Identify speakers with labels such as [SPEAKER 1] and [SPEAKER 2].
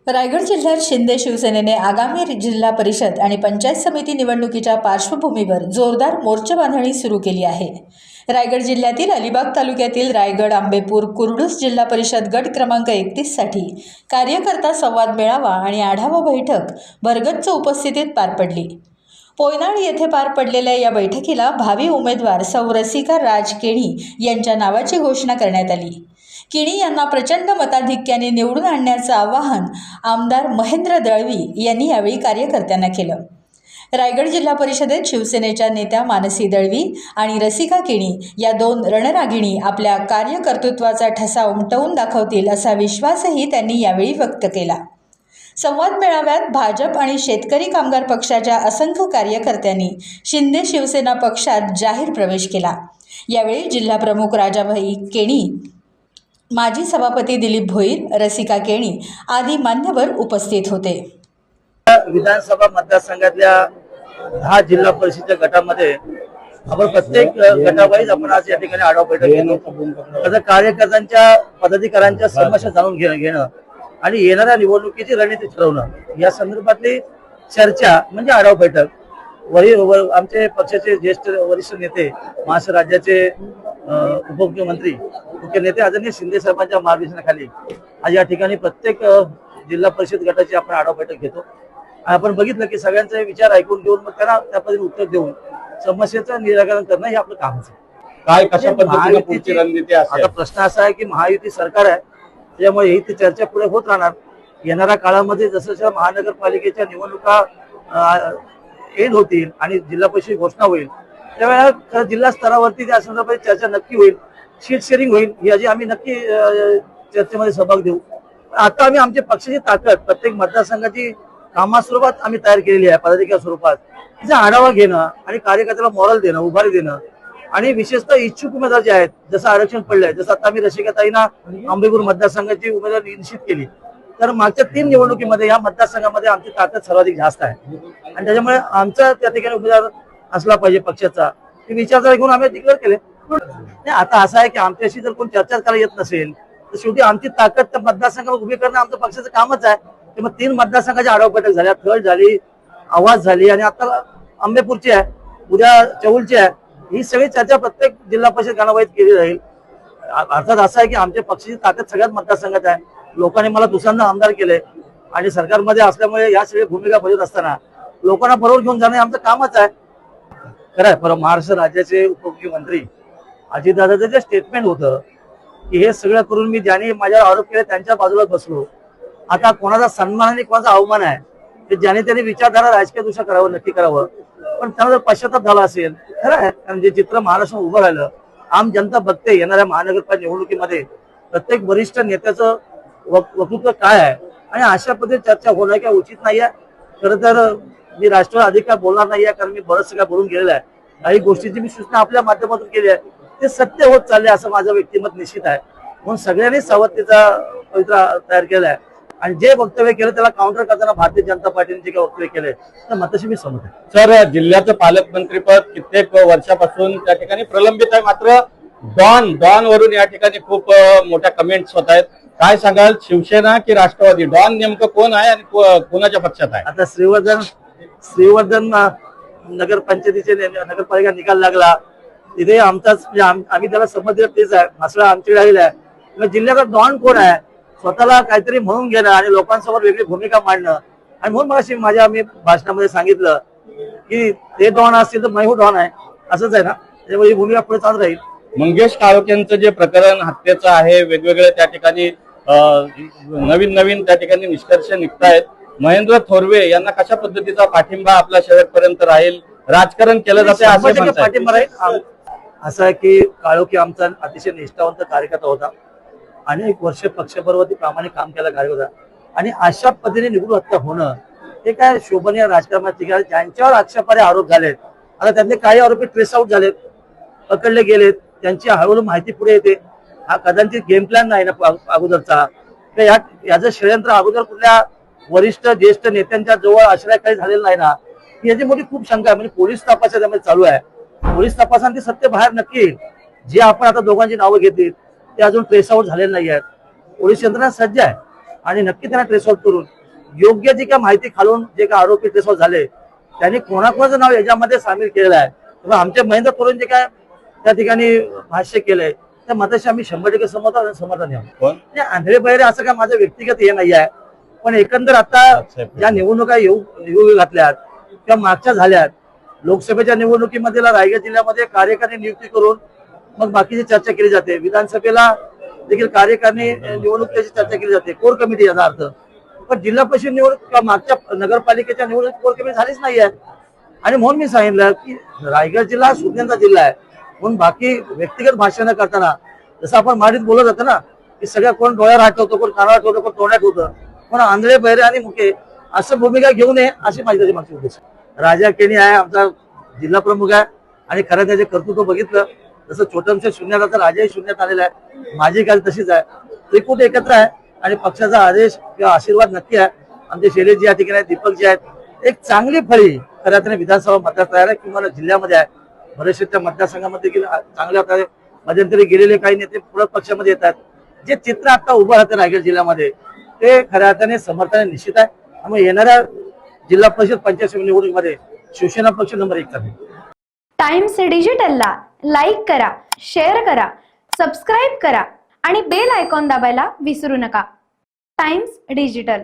[SPEAKER 1] रायगड जिल्ह्यात शिंदे शिवसेनेने आगामी जिल्हा परिषद आणि पंचायत समिती निवडणुकीच्या पार्श्वभूमीवर जोरदार मोर्चा बांधणी सुरू केली आहे। रायगड जिल्ह्यातील अलिबाग तालुक्यातील रायगड, आंबेपूर, कुर्डूस जिल्हा परिषद गट क्रमांक 31 साठी कार्यकर्ता संवाद मेळावा आणि आढावा बैठक भरगच्च उपस्थितीत पार पडली। पोयनाड येथे पार पडलेल्या या बैठकीला भावी उमेदवार सौ रसिका राज केणी यांच्या नावाची घोषणा करण्यात आली। केणी यांना प्रचंड मताधिक्याने निवडून आणण्याचं आवाहन आमदार महेंद्र दळवी यांनी यावेळी कार्यकर्त्यांना केलं। रायगड जिल्हा परिषदेत शिवसेनेच्या नेत्या मानसी दळवी आणि रसिका केणी या दोन रणरागिणी आपल्या कार्यकर्तृत्वाचा ठसा उमटवून दाखवतील असा विश्वासही त्यांनी यावेळी व्यक्त केला। संवाद मेळाव्यात भाजप आणि शेतकरी कामगार पक्षाच्या असंख्य कार्यकर्त्यांनी शिंदे शिवसेना पक्षात जाहीर प्रवेश केला। यावेळी जिल्हा प्रमुख राजाभाई केणी, माजी सभापती दिलीप भोईर, रसिका केणी आदी मान्यवर उपस्थित होते।
[SPEAKER 2] विधानसभा मतदारसंघातल्या 10 जिल्हा परिषदेच्या गटामध्ये आपण प्रत्येक गटावाईज आपण आज या ठिकाणी आढावा बैठक घेतो। आता कार्यकर्त्यांच्या पदाधिकाऱ्यांच्या समस्या जाणून घेणं आणि येणाऱ्या निवडणुकीची रणनीती ठरवणं या संदर्भातली चर्चा म्हणजे आढावा बैठक। आमचे पक्षाचे ज्येष्ठ वरिष्ठ नेते, महाराष्ट्र राज्याचे उपमुख्यमंत्री, मुख्य नेते आदरणीय शिंदे साहेबांच्या मार्गदर्शनाखाली आज या ठिकाणी प्रत्येक जिल्हा परिषद गटाची आपण आढावा बैठक घेतो। आपण बघितलं की सगळ्यांचे विचार ऐकून घेऊन मग त्यांना त्या पद्धतीने उत्तर देऊन समस्येचं निराकरण करणं हे आपलं कामच आहे।
[SPEAKER 3] काय कशा पद्धतीने पुढची रणनीती असेल?
[SPEAKER 2] आता प्रश्न असा आहे की महायुती सरकार आहे, त्यामुळे ही चर्चा पुढे होत राहणार। येणाऱ्या काळामध्ये जसं महानगरपालिकेच्या निवडणुका एंड होतील आणि जिल्हा परिषद घोषणा होईल त्यावेळेला जिल्हा स्तरावरती त्या संदर्भात चर्चा नक्की होईल, शीट शेअरिंग होईल, याची आम्ही नक्की चर्चेमध्ये सहभाग देऊ। आता आम्ही आमच्या पक्षाची ताकद प्रत्येक मतदारसंघाची कामास्वरूपात आम्ही तयार केलेली आहे, पदाधिकारी स्वरूपात तिचा आढावा घेणं आणि कार्यकर्त्याला मॉरल देणं, उभारी देणं आणि विशेषतः इच्छुक उमेदवार जे आहेत, जसं आरक्षण पडलंय, जसं आता आम्ही रसिकाताईंना आंबेपूर मतदारसंघाची उमेदवार निश्चित केली, तर मागच्या 3 निवडणुकीमध्ये या मतदारसंघामध्ये आमची ताकद सर्वाधिक जास्त आहे आणि त्याच्यामुळे आमचा त्या ठिकाणी उमेदवार असला पाहिजे पक्षाचा हे विचारधारा घेऊन आम्ही डिक्लेअर केले। आता असं आहे की आमच्याशी जर कोण चर्चा करायला येत नसेल तर शेवटी आमची ताकद त्या मतदारसंघावर उभी करणं आमचं पक्षाचं कामच आहे। ते मग 3 मतदारसंघाची आढावा बैठक झाल्या, थळ झाली, आवाज झाली आणि आता आंबेपूरची आहे, उद्या चौलची आहे। ही सगळी चर्चा प्रत्येक जिल्हा परिषद गणावाईत केली जाईल। अर्थात असं आहे की आमच्या पक्षाची ताकद सगळ्यात मतदारसंघात आहे। लोकांनी मला दुसऱ्यांदा आमदार केले आणि सरकारमध्ये असल्यामुळे या सगळ्या भूमिका बजावत असताना लोकांना बरोबर घेऊन जाणं आमचं कामच आहे। खरं आहे, पण महाराष्ट्र राज्याचे उपमुख्यमंत्री अजितदादाचं जे स्टेटमेंट होतं की हे सगळं करून मी ज्यांनी माझ्यावर आरोप केले त्यांच्या बाजूला बसलो, आता कोणाचा सन्मान आणि कोणाचा अवमान आहे ते ज्याने त्यांनी विचारधारा राजकीय दृष्ट्या करावं, नक्की करावं, पण त्यांना जर पश्चाताप झाला असेल खरं आहे, कारण जे चित्र महाराष्ट्रात उभं राहिलं, आम जनता बघते येणाऱ्या महानगरपालिका निवडणुकीमध्ये प्रत्येक वरिष्ठ नेत्याचं वक्तृत्व काय आहे आणि अशा पद्धतीने चर्चा होणं काय उचित नाही आहे। खरं तर मी राष्ट्रवादी अधिक काय बोलणार नाही आहे, कारण मी बरंच सगळं बोलून गेलेलं आहे। काही गोष्टीची मी सूचना आपल्या माध्यमातून केली आहे, ते सत्य होत चालले असं माझं व्यक्तिमत निश्चित आहे। म्हणून सगळ्यांनी सावधतेचा पवित्रा तयार केलाय आणि जे वक्तव्य केलं त्याला काउंटर करताना भारतीय जनता पार्टीने जे काही वक्तव्य केले तर मताशी मी सहमत आहे।
[SPEAKER 3] सर, जिल्ह्याचं पालकमंत्रीपद कित्येक वर्षापासून त्या ठिकाणी प्रलंबित आहे, मात्र डॉन वरून या ठिकाणी खूप मोठ्या कमेंट्स होत आहेत। काय सांगाल, शिवसेना की राष्ट्रवादी? डॉन नेमकं कोण आहे आणि कोणाच्या पक्षात आहे?
[SPEAKER 2] आता श्रीवर्धन नगरपंचायतीचे नगरपालिका निकाल लागला, तिथे आमचाच म्हणजे आम्ही त्याला संमत दिलं तेच आहे, मसळा आमची राहिला आहे। मग जिल्ह्याचा डॉन कोण आहे, स्वतःला काहीतरी म्हणून घेणं आणि लोकांसमोर वेगळी भूमिका मांडणं, आणि म्हणून मला मी भाषणामध्ये सांगितलं की ते डॉन असतील तर मैं डॉन आहे, असंच आहे ना, त्यामुळे ही भूमिका पुढे चालत राहील।
[SPEAKER 3] मंगेश काळोखेंचं जे प्रकरण हत्येचं आहे, वेगवेगळे त्या ठिकाणी नवीन त्या ठिकाणी निष्कर्ष निघतायत, महेंद्र थोरवे यांना कशा पद्धतीचा पाठिंबा आपल्या शेवटपर्यंत राहील, राजकारण केलं जाते असं
[SPEAKER 2] पाठिंबा राहील। असं आहे की काळोखे आमचा अतिशय निष्ठावंत कार्यकर्ता होता, अनेक वर्ष पक्षबरोबर प्रामाणिक काम केलं कार्यकर्ता, आणि अशा पद्धतीने निवडून हत्या होणं हे काय शोभनीय राजकारणात ज्यांच्यावर आक्षेपार्ह आरोप झालेत, आता त्यांचे काही आरोपी ट्रेस आउट झालेत, पकडले गेलेत, त्यांची हळूहळू माहिती पुढे येते। हा कदाचित गेम प्लॅन नाही ना अगोदरचा, याचं षडयंत्र अगोदर कुठल्या वरिष्ठ ज्येष्ठ नेत्यांच्या जवळ आश्रय काही झालेला नाही ना, याची मोठी खूप शंका आहे। म्हणजे पोलीस तपास त्यामध्ये चालू आहे, पोलीस तपासाने ते सत्य बाहेर नक्की येईल। जे आपण आता दोघांची नावं घेतली ते अजून ट्रेस आउट झालेले नाही आहेत, पोलीस यंत्रणा सज्ज आहे आणि नक्की त्यांना ट्रेस आउट करून योग्य जी काय माहिती खालून जे काय आरोपी केसवर झाले त्यांनी कोणाकोणाचं नाव याच्यामध्ये सामील केलेलं आहे किंवा आमच्या महेंद्र थोरात जे काय त्या ठिकाणी भाष्य केलंय त्या मताशी आम्ही 100% समर्थन आहे. म्हणजे आंधळे बहिरे असं काय माझं व्यक्तिगत हे नाही आहे, पण एकंदर आता ज्या निवडणुका येऊ घातल्यात किंवा मागच्या झाल्यात, लोकसभेच्या निवडणुकीमध्ये रायगड जिल्ह्यामध्ये कार्यकारिणी नियुक्ती करून मग बाकीची चर्चा केली जाते. विधानसभेला देखील कार्यकारिणी निवडणुकीची चर्चा केली जाते, कोर कमिटी याचा अर्थ. पण जिल्हा परिषद निवडणूक किंवा मागच्या नगरपालिकेच्या निवडणूक कोर कमिटी झालीच नाही आहे. आणि म्हणून मी सांगितलं की रायगड जिल्हा सुज्ञांचा जिल्हा आहे, म्हणून बाकी व्यक्तिगत भाषण करताना जसं आपण माडीत बोलत होतो ना की सगळ्या कोण डोळ्यावर हात ठेवतो, कोण कानावर ठेवतो, कोण तोंडात ठेवतं, पण आंधळे बहिरे आणि मुके असं भूमिका घेऊ नये अशी माझी त्याची मागची उद्देश. राजा केणी आहे आमचा जिल्हा प्रमुख आहे आणि खरं त्याचे कर्तृत्व बघितलं जसं छोटमच्या शून्यात आता राजाही शून्यात आलेला आहे. माझी काय तशीच आहे. त्रिकूट एकत्र आहे आणि पक्षाचा आदेश किंवा आशीर्वाद नक्की आहे. आमचे शैलेश जी या ठिकाणी आहेत, दीपक जी आहेत, एक चांगली फळी खऱ्या अर्थाने विधानसभा मतदार तयार आहे किंवा जिल्ह्यामध्ये आहे. बरेचसे त्या मतदारसंघामध्ये देखील चांगल्या प्रकारे मध्यंतरी गेलेले काही नेते पुढे पक्षामध्ये येतात. जे चित्र आता उभं राहतं रायगड जिल्ह्यामध्ये ते खऱ्या अर्थाने समर्थाने निश्चित आहे. त्यामुळे येणाऱ्या जिल्हा परिषद पंचायत समिती निवडणुकीमध्ये शिवसेना पक्ष नंबर 1 आहे.
[SPEAKER 4] टाइम्स डिजिटलला लाईक करा, शेअर करा, सबस्क्राईब करा आणि बेल आयकॉन दाबायला विसरू नका. Times digital.